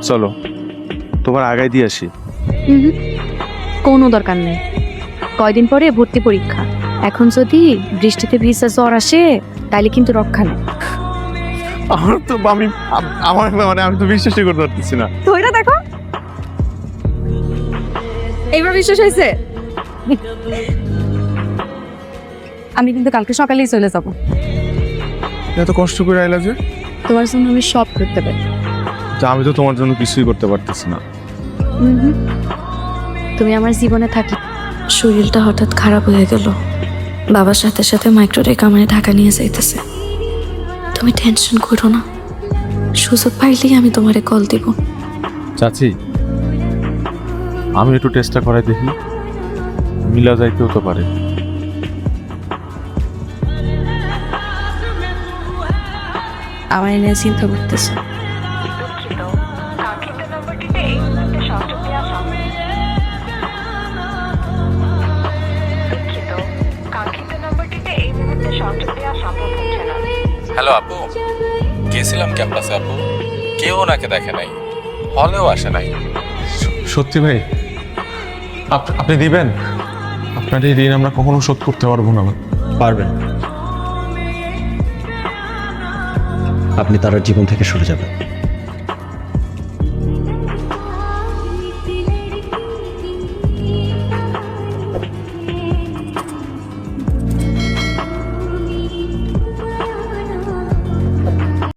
চলো তোমার আগায় দিয়ে আসি। কোনো দরকার নেই, কয়দিন পরে ভর্তি পরীক্ষা। এখন যদি বৃষ্টিতে ভিজা জ্বর আসে তাইলে কিন্তু রক্ষা নেই। আমি তো বিশ্বাসই করতে পারতেছি না। ধৈর্য দেখো, এইবার বিশ্বাস হয়েছে? আমি কিন্তু কালকে সকালেই চলে যাব। এত কষ্ট করে আইলা যে? তোমার জন্য আমি সব করতে পারি। আমি তো তোমার জন্য কিছুই করতে পারতেছি না। তুমি আমার জীবনে থাকলে। শরীরটা হঠাৎ খারাপ হয়ে গেল, বাবার সাথে সাথে মাইক্রোরেক আমারে ঢাকা নিয়ে যাইতেছে। তুমি টেনশন করো না, সুযোগ পাইলেই আমি তোমারে কল দিব। চাচি, আমি একটু টেস্টটা করাই দেখি, মিলা যাইতেও তো পারে। আমার নিয়ে চিন্তা করতেছে। হ্যালো আপু, গেছিলাম ক্যাম্পাসে আপু, কেউ ওনাকে দেখে নাই, হলেও আসে নাই। সত্যি ভাই, আপনি দিবেন? আপনার এই ঋণ আমরা কখনো শোধ করতে পারবো না। পারবেন, আপনি তার জীবন থেকে সরে যাবেন।